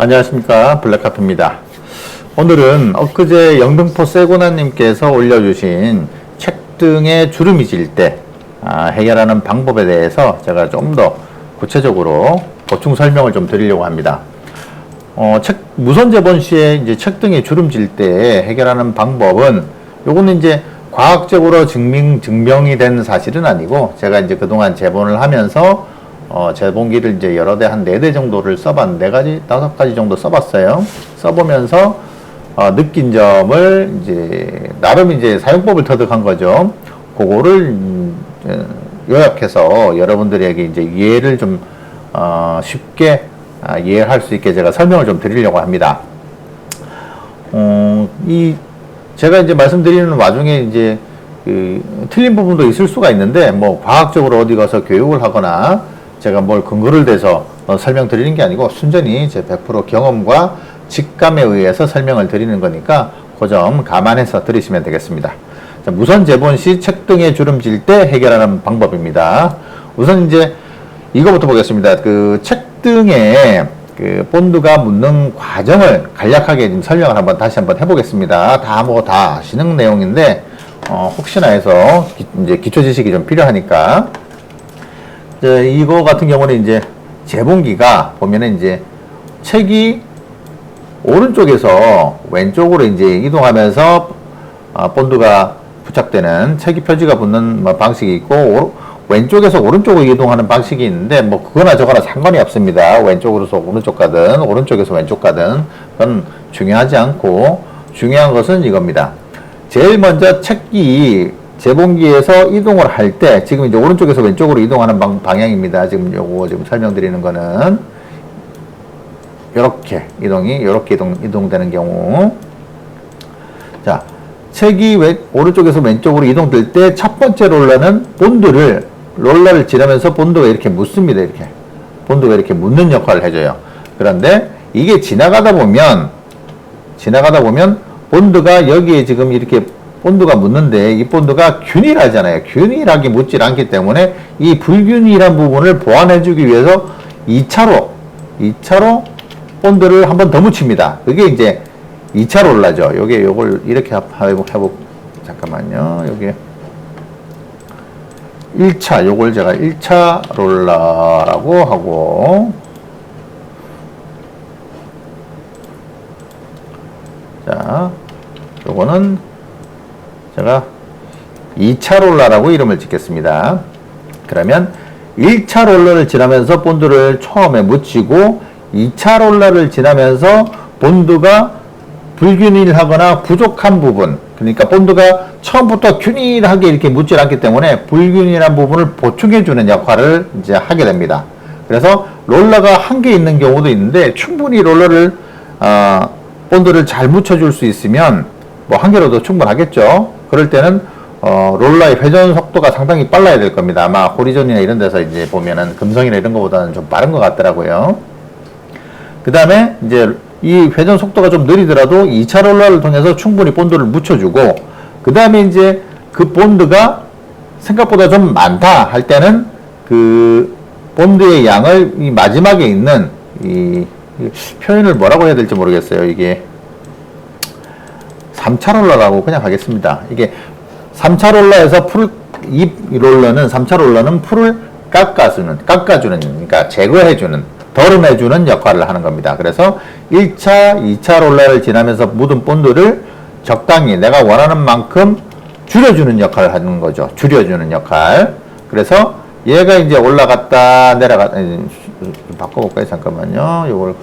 안녕하십니까, 블랙카프입니다. 오늘은 엊그제 영등포 세고나님께서 올려주신 책 등에 주름이 질 때 해결하는 방법에 대해서 제가 좀 더 구체적으로 보충 설명을 좀 드리려고 합니다. 무선재본 시에 이제 책 등에 주름 질 때 해결하는 방법은, 요거는 이제 과학적으로 증명이 된 사실은 아니고, 제가 이제 그동안 재본을 하면서 재본기를 이제 여러 대, 한 4대 정도를 써봤는데, 4가지, 5가지 정도 써봤어요. 써보면서, 느낀 점을 이제, 나름 이제 사용법을 터득한 거죠. 그거를, 요약해서 여러분들에게 이제 이해를 좀, 쉽게, 이해할 수 있게 제가 설명을 좀 드리려고 합니다. 제가 이제 말씀드리는 와중에 이제, 틀린 부분도 있을 수가 있는데, 뭐, 과학적으로 어디 가서 교육을 하거나, 제가 뭘 근거를 대서 설명드리는 게 아니고 순전히 제 100% 경험과 직감에 의해서 설명을 드리는 거니까 그 점 감안해서 들으시면 되겠습니다. 자, 무선 재본 시 책 등에 주름 질 때 해결하는 방법입니다. 우선 이제 이거부터 보겠습니다. 그 책 등에 그 본드가 묻는 과정을 간략하게 좀 설명을 다시 한번 해보겠습니다. 다 아시는 내용인데 혹시나 해서 이제 기초 지식이 좀 필요하니까. 이거 같은 경우는 이제 재본기가 보면은 이제 책이 오른쪽에서 왼쪽으로 이제 이동하면서 본드가 부착되는, 책이 표지가 붙는 방식이 있고, 왼쪽에서 오른쪽으로 이동하는 방식이 있는데, 뭐 그거나 저거나 상관이 없습니다. 왼쪽으로서 오른쪽 가든 오른쪽에서 왼쪽 가든 그건 중요하지 않고, 중요한 것은 이겁니다. 제일 먼저 책이 재본기에서 이동을 할 때, 지금 이제 오른쪽에서 왼쪽으로 이동하는 방향입니다. 지금 요거 지금 설명드리는 거는, 요렇게 이동되는 경우. 자, 책이 오른쪽에서 왼쪽으로 이동될 때 첫 번째 롤러는 롤러를 지나면서 본드가 이렇게 묻습니다. 본드가 이렇게 묻는 역할을 해줘요. 그런데 이게 지나가다 보면 본드가 여기에 지금 이렇게 본드가 묻는데, 이 본드가 균일하잖아요. 균일하게 묻질 않기 때문에 이 불균일한 부분을 보완해주기 위해서 2차로 본드를 한 번 더 묻힙니다. 그게 이제 2차 롤러죠. 요걸 이렇게 잠깐만요. 요게 1차, 요걸 제가 1차 롤러라고 하고, 자, 요거는 제가 2차 롤러라고 이름을 짓겠습니다. 그러면 1차 롤러를 지나면서 본드를 처음에 묻히고, 2차 롤러를 지나면서 본드가 불균일하거나 부족한 부분, 그러니까 본드가 처음부터 균일하게 이렇게 묻질 않기 때문에 불균일한 부분을 보충해주는 역할을 이제 하게 됩니다. 그래서 롤러가 한 개 있는 경우도 있는데, 충분히 본드를 잘 묻혀줄 수 있으면 뭐 한 개로도 충분하겠죠. 그럴 때는 롤러의 회전 속도가 상당히 빨라야 될 겁니다. 아마 호리존이나 이런 데서 이제 보면은 금성이나 이런 것보다는 좀 빠른 것 같더라고요. 그 다음에 이제 이 회전 속도가 좀 느리더라도 2차 롤러를 통해서 충분히 본드를 묻혀주고, 그 다음에 이제 그 본드가 생각보다 좀 많다 할 때는 그 본드의 양을 이 마지막에 있는 이 표현을 뭐라고 해야 될지 모르겠어요. 이게 3차 롤러라고 그냥 하겠습니다. 이게 3차 롤러에서 이 롤러는 3차 롤러는 풀을 깎아주는, 그러니까 제거해주는, 덜어내주는 역할을 하는 겁니다. 그래서 1차, 2차 롤러를 지나면서 묻은 본드를 적당히 내가 원하는 만큼 줄여주는 역할을 하는 거죠. 줄여주는 역할. 그래서 얘가 이제 올라갔다 내려갔다, 바꿔볼까요? 잠깐만요. 이걸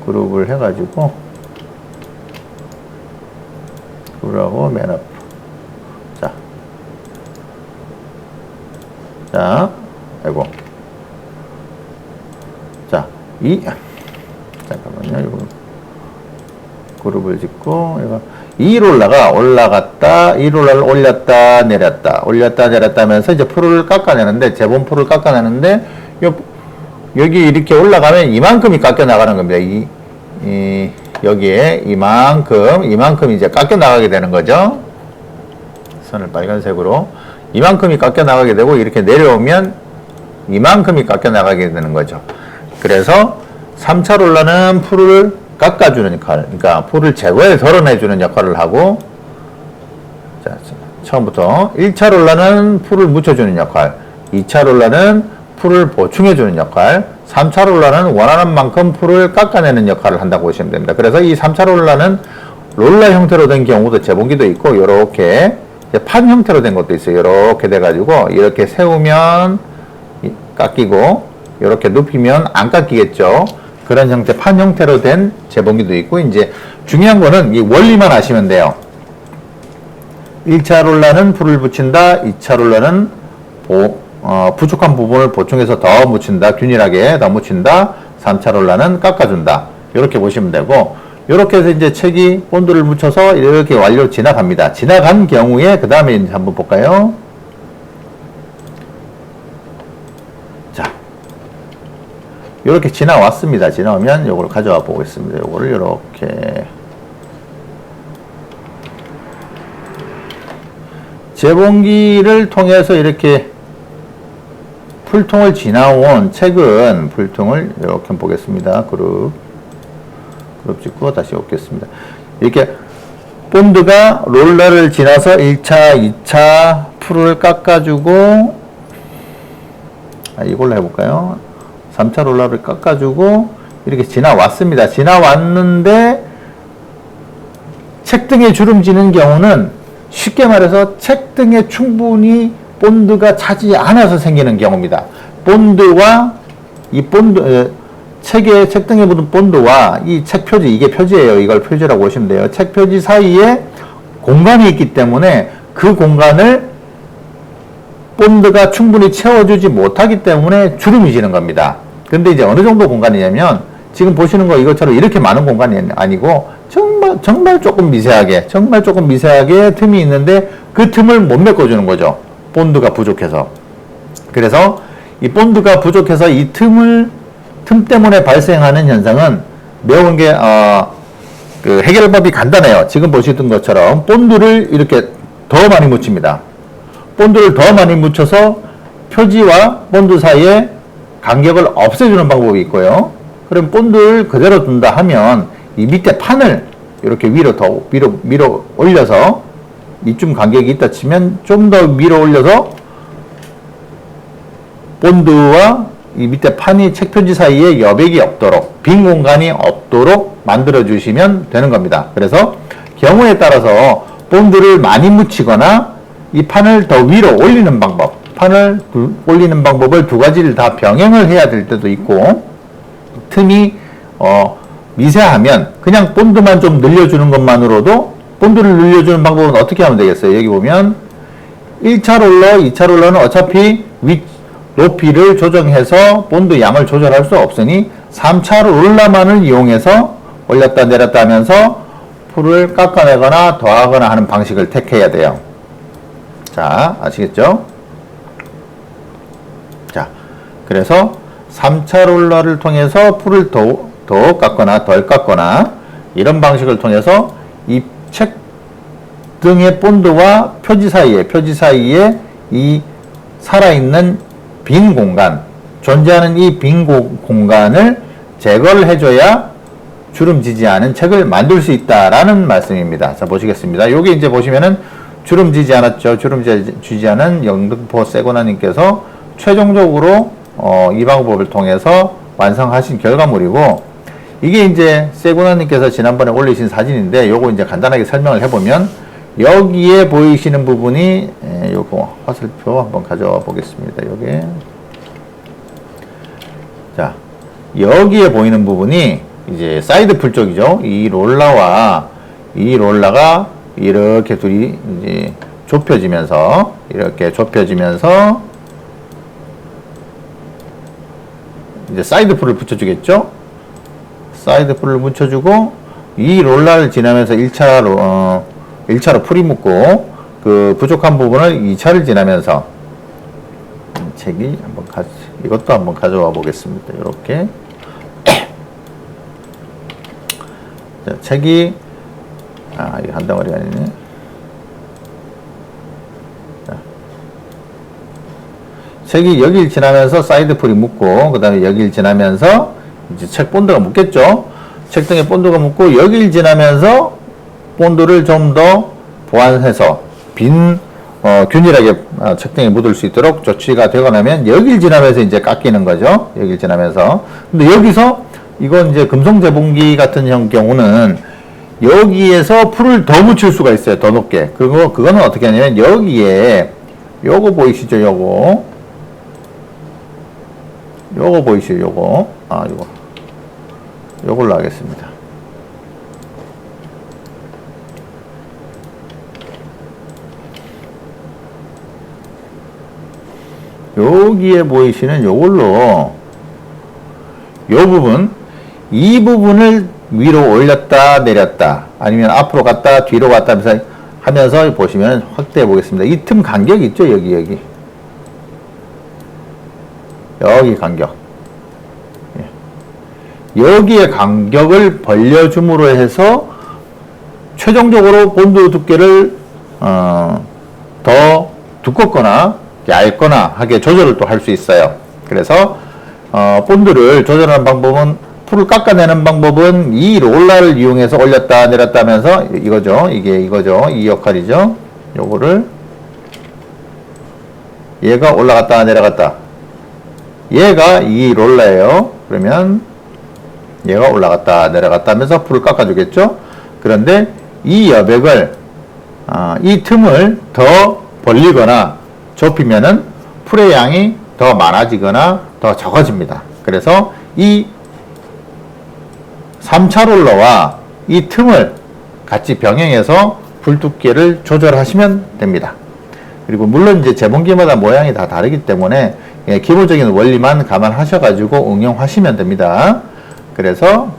그룹을 해가지고, 그룹하고 맨 앞. 자, 아이고. 자, 잠깐만요. 이거 그룹을 짓고, 이 롤러가 올라갔다, 이 롤러를 올렸다, 내렸다 하면서 이제 풀을 깎아내는데, 재본 풀을 깎아내는데, 여기 이렇게 올라가면 이만큼이 깎여 나가는 겁니다. 여기에 이만큼 이제 깎여 나가게 되는 거죠. 선을 빨간색으로. 이만큼이 깎여 나가게 되고, 이렇게 내려오면 이만큼이 깎여 나가게 되는 거죠. 그래서 3차 롤러는 풀을 깎아주는 역할, 그러니까 풀을 제거해 덜어내주는 역할을 하고, 자, 처음부터 1차 롤러는 풀을 묻혀주는 역할, 2차 롤러는 풀을 보충해주는 역할, 3차 롤러는 원하는 만큼 풀을 깎아내는 역할을 한다고 보시면 됩니다. 그래서 이 3차 롤러는 롤러 형태로 된 경우도 재봉기도 있고, 요렇게 판 형태로 된 것도 있어요. 요렇게 돼가지고, 이렇게 세우면 깎이고, 이렇게 눕히면 안 깎이겠죠. 그런 형태, 판 형태로 된 재봉기도 있고, 이제 중요한 거는 이 원리만 아시면 돼요. 1차 롤러는 풀을 붙인다, 2차 롤러는 부족한 부분을 보충해서 더 묻힌다, 균일하게 더 묻힌다, 3차 롤러는 깎아준다. 이렇게 보시면 되고, 이렇게 해서 이제 책이 본드를 묻혀서 이렇게 완료 지나갑니다. 지나간 경우에, 그 다음에 이제 한번 볼까요? 자, 이렇게 지나왔습니다. 지나오면 요걸 가져와 보겠습니다. 요거를 이렇게. 재봉기를 통해서 이렇게 풀통을 지나온 책은, 풀통을 이렇게 보겠습니다. 그룹 찍고 다시 오겠습니다. 이렇게 본드가 롤러를 지나서 1차, 2차 풀을 깎아주고, 이걸로 해볼까요? 3차 롤러를 깎아주고 이렇게 지나왔습니다. 지나왔는데 책등에 주름지는 경우는 쉽게 말해서 책등에 충분히 본드가 차지 않아서 생기는 경우입니다. 본드와 이 본드, 책등에 묻은 본드와 이 책 표지, 이게 표지예요. 이걸 표지라고 보시면 돼요. 책 표지 사이에 공간이 있기 때문에 그 공간을 본드가 충분히 채워주지 못하기 때문에 주름이 지는 겁니다. 근데 이제 어느 정도 공간이냐면, 지금 보시는 거 이것처럼 이렇게 많은 공간이 아니고 정말 조금 미세하게 틈이 있는데 그 틈을 못 메꿔주는 거죠. 본드가 부족해서. 그래서 이 본드가 부족해서 이 틈 때문에 발생하는 현상은 매우 그 해결법이 간단해요. 지금 보시던 것처럼 본드를 이렇게 더 많이 묻힙니다. 본드를 더 많이 묻혀서 표지와 본드 사이에 간격을 없애주는 방법이 있고요. 그럼 본드를 그대로 둔다 하면 이 밑에 판을 이렇게 위로 올려서, 이쯤 간격이 있다 치면 좀 더 위로 올려서 본드와 이 밑에 판이 책 표지 사이에 여백이 없도록, 빈 공간이 없도록 만들어 주시면 되는 겁니다. 그래서 경우에 따라서 본드를 많이 묻히거나 이 판을 더 위로 올리는 방법, 판을 올리는 방법을 두 가지를 다 병행을 해야 될 때도 있고, 틈이 미세하면 그냥 본드만 좀 늘려주는 것만으로도, 본드를 늘려주는 방법은 어떻게 하면 되겠어요? 여기 보면 1차 롤러, 2차 롤러는 어차피 윗 높이를 조정해서 본드 양을 조절할 수 없으니 3차 롤러만을 이용해서 올렸다 내렸다 하면서 풀을 깎아내거나 더하거나 하는 방식을 택해야 돼요. 자, 아시겠죠? 자, 그래서 3차 롤러를 통해서 풀을 더 깎거나 덜 깎거나 이런 방식을 통해서 이 책 등의 본드와 표지 사이에 이 살아있는 빈 공간, 존재하는 이 빈 공간을 제거를 해줘야 주름지지 않은 책을 만들 수 있다라는 말씀입니다. 자, 보시겠습니다. 여기 이제 보시면은 주름지지 않았죠. 주름지지 않은 영등포 세고나님께서 최종적으로 이 방법을 통해서 완성하신 결과물이고, 이게 이제 세고나님께서 지난번에 올리신 사진인데, 요거 이제 간단하게 설명을 해보면, 여기에 보이시는 부분이, 요거 화살표 한번 가져와 보겠습니다. 요게. 자, 여기에 보이는 부분이 이제 사이드 풀 쪽이죠. 이 롤러가 이렇게 둘이 이제 이렇게 좁혀지면서 이제 사이드 풀을 붙여주겠죠. 사이드 풀을 붙여주고, 이 롤러를 지나면서 1차로 풀이 묶고, 그 부족한 부분을 2차를 지나면서, 책이 이것도 한번 가져와 보겠습니다. 이렇게. 자, 책이, 이거 한 덩어리가 아니네. 자, 책이 여길 지나면서 사이드 풀이 묶고, 그 다음에 여길 지나면서 이제 책 본드가 묻겠죠. 책 등에 본드가 묻고 여길 지나면서 본드를 좀 더 보완해서 균일하게 책 등에 묻을 수 있도록 조치가 되고 나면 여길 지나면서 이제 깎이는 거죠. 여길 지나면서. 근데 여기서 이건 이제 금속 재봉기 같은 경우는 여기에서 풀을 더 묻힐 수가 있어요. 더 높게. 그리고 그거는 어떻게 하냐면 여기에 요거 보이시죠? 요거 보이시죠? 요걸로 하겠습니다. 여기에 보이시는 요걸로 이 부분을 위로 올렸다 내렸다 아니면 앞으로 갔다 뒤로 갔다 하면서 보시면 확대해 보겠습니다. 이 틈 간격 있죠? 여기 간격. 여기에 간격을 벌려줌으로 해서 최종적으로 본드 두께를 더 두껍거나 얇거나 하게 조절을 또 할 수 있어요. 그래서 본드를 조절하는 방법은 풀을 깎아내는 방법은 이 롤러를 이용해서 올렸다 내렸다 하면서 이거죠. 이거죠. 이 역할이죠. 요거를 얘가 올라갔다 내려갔다. 얘가 이 롤러예요. 그러면 얘가 올라갔다 내려갔다 하면서 풀을 깎아주겠죠. 그런데 이 여백을 이 틈을 더 벌리거나 좁히면은 풀의 양이 더 많아지거나 더 적어집니다. 그래서 이 3차 롤러와 이 틈을 같이 병행해서 풀 두께를 조절하시면 됩니다. 그리고 물론 이제 재봉기마다 모양이 다 다르기 때문에 기본적인 원리만 감안하셔가지고 응용하시면 됩니다. 그래서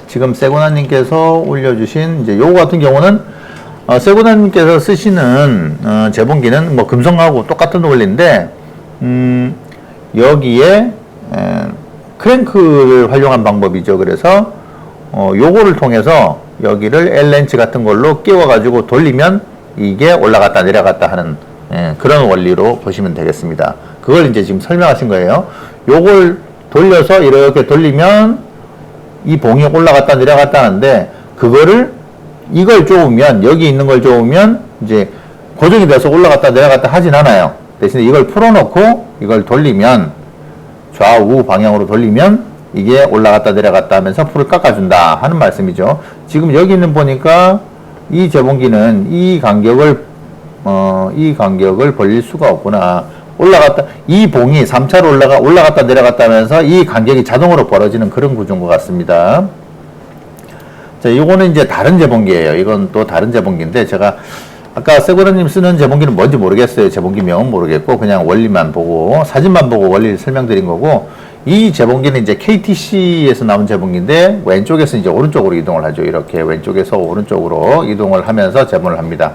지금 세고나님께서 올려주신 이제 요거 같은 경우는 세고나님께서 쓰시는 재봉기는 뭐 금속하고 똑같은 원리인데 여기에 크랭크를 활용한 방법이죠. 그래서 요거를 통해서 여기를 L렌치 같은 걸로 끼워 가지고 돌리면 이게 올라갔다 내려갔다 하는 그런 원리로 보시면 되겠습니다. 그걸 이제 지금 설명하신 거예요. 요걸 돌려서 이렇게 돌리면 이 봉이 올라갔다 내려갔다 하는데 그거를 이걸 쪼으면 여기 있는 걸 쪼으면 이제 고정이 돼서 올라갔다 내려갔다 하진 않아요. 대신에 이걸 풀어놓고 이걸 돌리면 좌우 방향으로 돌리면 이게 올라갔다 내려갔다 하면서 풀을 깎아준다 하는 말씀이죠. 지금 여기는 보니까 이 재봉기는 이 간격을 벌릴 수가 없구나. 올라갔다, 이 봉이 3차로 올라갔다 내려갔다 하면서 이 간격이 자동으로 벌어지는 그런 구조인 것 같습니다. 자, 이거는 이제 다른 재봉기예요. 이건 또 다른 재봉기인데 제가 아까 세고라님 쓰는 재봉기는 뭔지 모르겠어요. 재봉기명은 모르겠고 그냥 원리만 보고 사진만 보고 원리를 설명드린 거고 이 재봉기는 이제 KTC에서 나온 재봉기인데 왼쪽에서 이제 오른쪽으로 이동을 하죠. 이렇게 왼쪽에서 오른쪽으로 이동을 하면서 재봉을 합니다.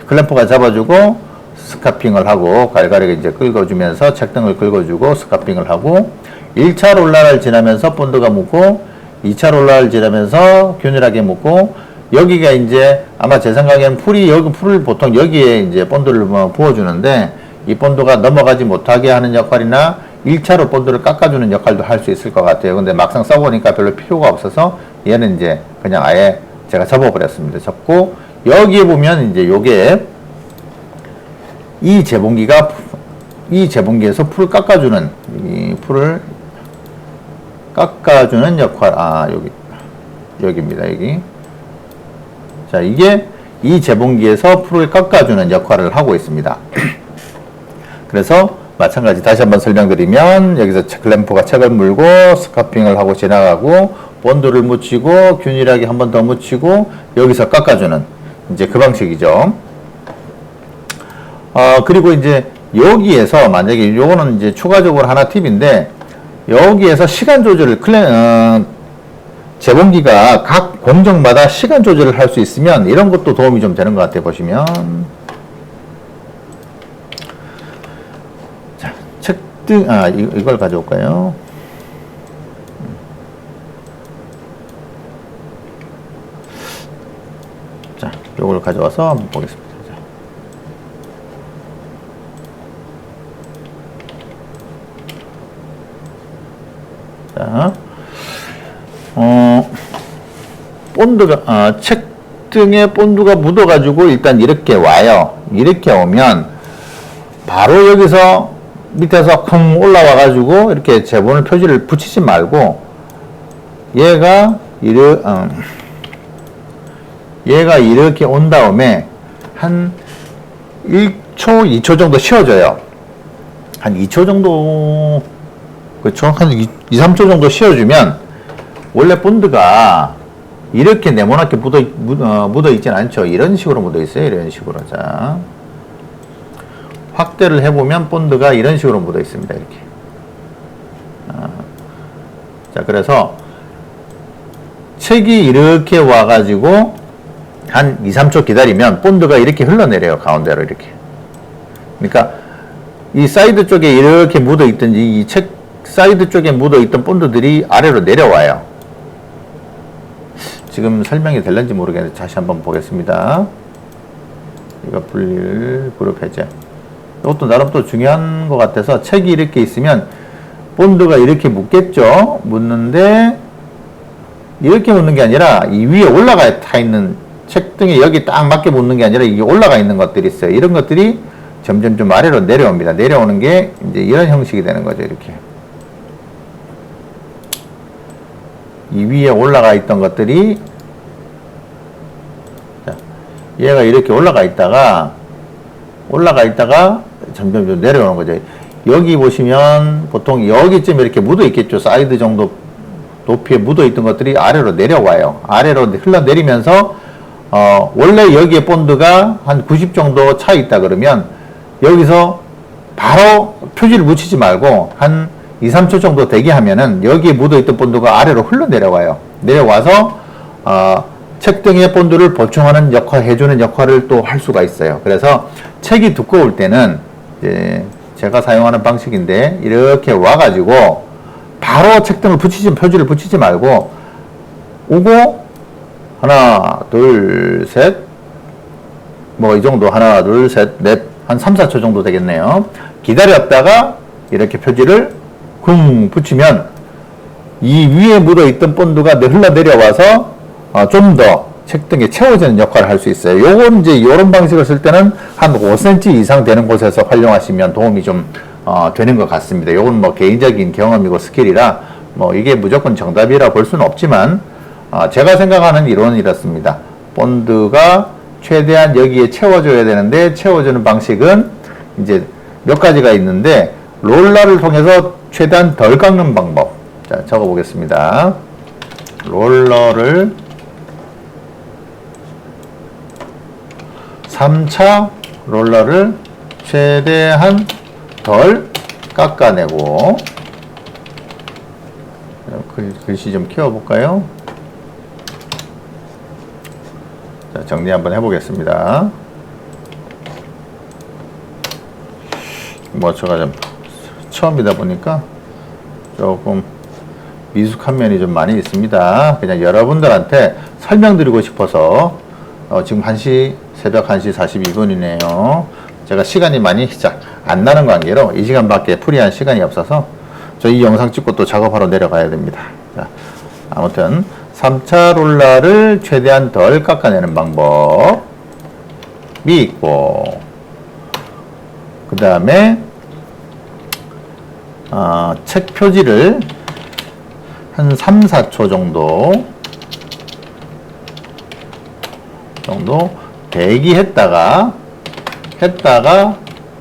클램프가 잡아주고 스카핑을 하고 갈갈이가 이제 긁어주면서 책등을 긁어주고 스카핑을 하고 1차 롤러를 지나면서 본드가 묻고 2차 롤러를 지나면서 균일하게 묻고 여기가 이제 아마 제 생각에는 풀을 보통 여기에 이제 본드를 부어주는데 이 본드가 넘어가지 못하게 하는 역할이나 1차로 본드를 깎아주는 역할도 할 수 있을 것 같아요. 근데 막상 써보니까 별로 필요가 없어서 얘는 이제 그냥 아예 제가 접어버렸습니다. 접고 여기에 보면 이제 요게 이 재봉기에서 풀을 깎아주는 이 풀을 깎아주는 역할 여기입니다. 여기. 자, 이게 이 재봉기에서 풀을 깎아주는 역할을 하고 있습니다. 그래서 마찬가지 다시 한번 설명드리면 여기서 클램프가 책을 물고 스카핑을 하고 지나가고 본드를 묻히고 균일하게 한 번 더 묻히고 여기서 깎아주는 이제 그 방식이죠. 그리고 이제 여기에서 만약에 요거는 이제 추가적으로 하나 팁인데 여기에서 시간 조절을 재봉기가 각 공정마다 시간 조절을 할 수 있으면 이런 것도 도움이 좀 되는 것 같아요. 보시면 자, 책등 이걸 가져올까요? 자, 요걸 가져와서 한번 보겠습니다. 자, 본드가, 책등에 본드가 묻어가지고 일단 이렇게 와요. 이렇게 오면 바로 여기서 밑에서 쿵 올라와가지고 이렇게 제본을 표지를 붙이지 말고 얘가 이렇게 온 다음에 한 1초, 2초 정도 쉬어줘요. 한 2초 정도, 그렇죠? 한 2, 3초 정도 쉬어주면 원래 본드가 이렇게 네모나게 묻어 있진 않죠. 이런 식으로 묻어 있어요. 이런 식으로. 자, 확대를 해보면 본드가 이런 식으로 묻어 있습니다. 이렇게. 자, 그래서 책이 이렇게 와가지고 한 2, 3초 기다리면 본드가 이렇게 흘러내려요. 가운데로 이렇게. 그러니까 이 사이드 쪽에 이렇게 묻어 있든지 이 책 사이드 쪽에 묻어 있던 본드들이 아래로 내려와요. 지금 설명이 될는지 모르겠는데 다시 한번 보겠습니다. 이거 분릴 그룹 해제. 이것도 나름 또 중요한 것 같아서 책이 이렇게 있으면 본드가 이렇게 묻겠죠. 묻는데 이렇게 묻는 게 아니라 이 위에 올라가 타 있는 책등에 여기 딱 맞게 묻는 게 아니라 이게 올라가 있는 것들이 있어요. 이런 것들이 점점 좀 아래로 내려옵니다. 내려오는 게 이제 이런 형식이 되는 거죠. 이렇게. 이 위에 올라가 있던 것들이, 자, 얘가 이렇게 올라가 있다가 점점 좀 내려오는 거죠. 여기 보시면 보통 여기쯤 이렇게 묻어 있겠죠. 사이드 정도 높이에 묻어 있던 것들이 아래로 내려와요. 아래로 흘러내리면서 원래 여기에 본드가 한 90 정도 차 있다 그러면 여기서 바로 표지를 붙이지 말고 한 2, 3초 정도 대기하면은 여기에 묻어있던 본드가 아래로 흘러내려와요. 내려와서 책등의 본드를 보충하는 해주는 역할을 또 할 수가 있어요. 그래서 책이 두꺼울 때는 이제 제가 사용하는 방식인데 이렇게 와가지고 바로 책등을 표지를 붙이지 말고 오고 하나, 둘, 셋 뭐 이 정도 하나, 둘, 셋, 넷 한 3, 4초 정도 되겠네요. 기다렸다가 이렇게 표지를 쿵 붙이면 이 위에 묻어있던 본드가 흘러내려와서 좀 더 책등에 채워지는 역할을 할 수 있어요. 요건 이제 요런 방식을 쓸 때는 한 5cm 이상 되는 곳에서 활용하시면 도움이 좀 되는 것 같습니다. 요건 뭐 개인적인 경험이고 스킬이라 뭐 이게 무조건 정답이라 볼 수는 없지만 제가 생각하는 이론은 이렇습니다. 본드가 최대한 여기에 채워줘야 되는데 채워주는 방식은 이제 몇 가지가 있는데 롤러를 통해서 최대한 덜 깎는 방법. 자, 적어 보겠습니다. 롤러를 3차 롤러를 최대한 덜 깎아내고 글씨 좀 키워볼까요? 자, 정리 한번 해보겠습니다. 뭐 제가 좀 처음이다 보니까 조금 미숙한 면이 좀 많이 있습니다. 그냥 여러분들한테 설명드리고 싶어서 지금 새벽 1시 42분이네요. 제가 시간이 많이 안 나는 관계로 이 시간밖에 풀이한 시간이 없어서 저 이 영상 찍고 또 작업하러 내려가야 됩니다. 자, 아무튼 3차 롤러를 최대한 덜 깎아내는 방법이 있고 그 다음에 책 표지를 한 3, 4초 정도 대기했다가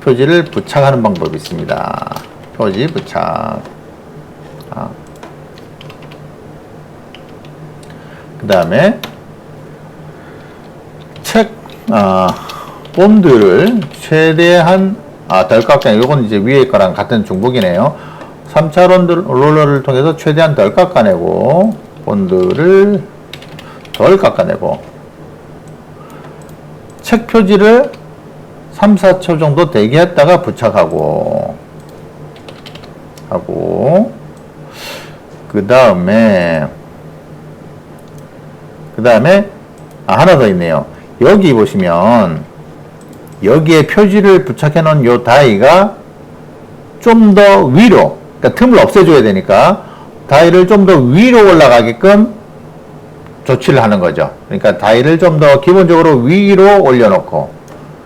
표지를 부착하는 방법이 있습니다. 표지 부착. 그 다음에 책 본드를 최대한 덜 깎아내고 이건 이제 위에 거랑 같은 중복이네요. 3차 롤러를 통해서 최대한 덜 깎아내고 본드를 덜 깎아내고 책 표지를 3, 4초 정도 대기했다가 부착하고 그 다음에 하나 더 있네요. 여기 보시면 여기에 표지를 부착해 놓은 요 다이가 좀 더 위로, 그러니까 틈을 없애줘야 되니까 다이를 좀 더 위로 올라가게끔 조치를 하는 거죠. 그러니까 다이를 좀 더 기본적으로 위로 올려놓고,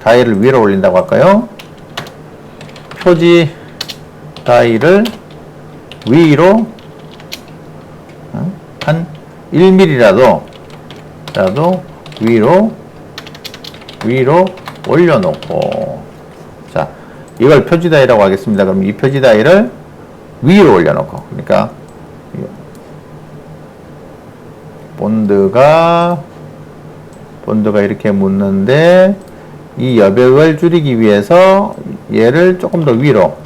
다이를 위로 올린다고 할까요? 표지 다이를 위로 한 1mm라도 위로 올려놓고, 자, 이걸 표지 다이라고 하겠습니다. 그럼 이 표지 다이를 위로 올려놓고, 그러니까 본드가 이렇게 묻는데 이 여백을 줄이기 위해서 얘를 조금 더 위로,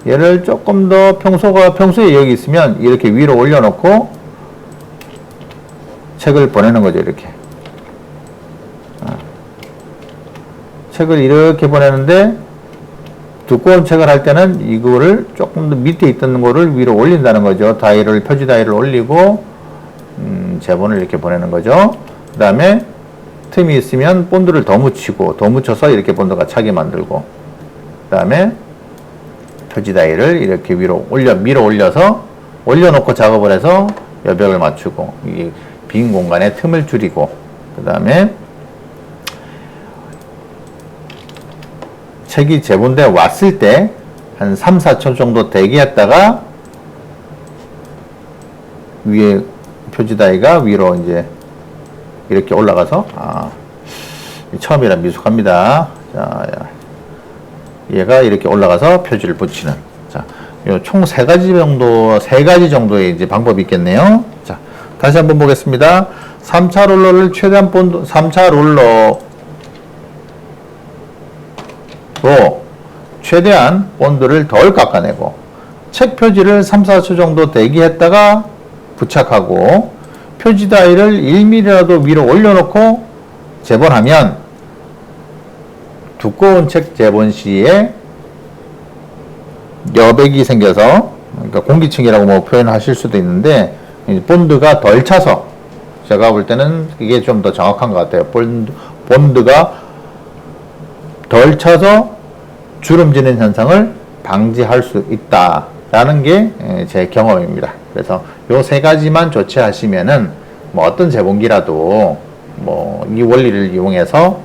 얘를 조금 더 평소에 여기 있으면 이렇게 위로 올려놓고 책을 보내는 거죠. 이렇게 책을 이렇게 보내는데, 두꺼운 책을 할 때는 이거를 조금 더 밑에 있던 거를 위로 올린다는 거죠. 표지 다이를 올리고 제본을 이렇게 보내는 거죠. 그 다음에 틈이 있으면 본드를 더 묻혀서 이렇게 본드가 차게 만들고, 그 다음에 표지 다이를 이렇게 밀어 올려서 올려놓고 작업을 해서 여백을 맞추고, 이 빈 공간에 틈을 줄이고, 그 다음에 책이 제본대에 왔을 때 한 3, 4초 정도 대기했다가 위에 표지 다이가 위로 이제 이렇게 올라가서, 처음이라 미숙합니다. 자, 얘가 이렇게 올라가서 표지를 붙이는. 자, 총 세 가지 정도의 이제 방법이 있겠네요. 자, 다시 한번 보겠습니다. 3차 롤러를 최대한 3차 롤러로 최대한 본드를 덜 깎아내고, 책 표지를 3, 4초 정도 대기했다가 부착하고, 표지 다이를 1mm라도 위로 올려놓고 제본하면 두꺼운 책 제본 시에 여백이 생겨서, 그러니까 공기층이라고 뭐 표현하실 수도 있는데, 본드가 덜 차서, 제가 볼 때는 이게 좀 더 정확한 것 같아요. 본드가 덜 차서 주름지는 현상을 방지할 수 있다라는 게 제 경험입니다. 그래서 요 세 가지만 조치하시면은 뭐 어떤 제본기라도 뭐 이 원리를 이용해서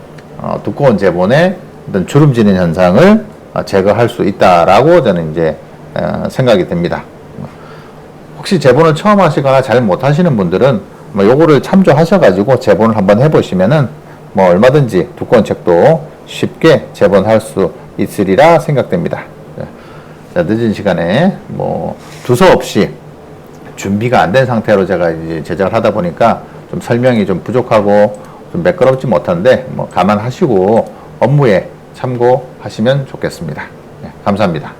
두꺼운 제본의 어떤 주름지는 현상을 제거할 수 있다라고 저는 이제 생각이 듭니다. 혹시 제본을 처음 하시거나 잘 못하시는 분들은 뭐 요거를 참조하셔가지고 제본을 한번 해보시면은 뭐 얼마든지 두꺼운 책도 쉽게 제본할 수 있으리라 생각됩니다. 자, 늦은 시간에 뭐 두서없이 준비가 안 된 상태로 제가 이제 제작을 하다 보니까 좀 설명이 좀 부족하고 좀 매끄럽지 못한데, 뭐 감안하시고 업무에 참고하시면 좋겠습니다. 네, 감사합니다.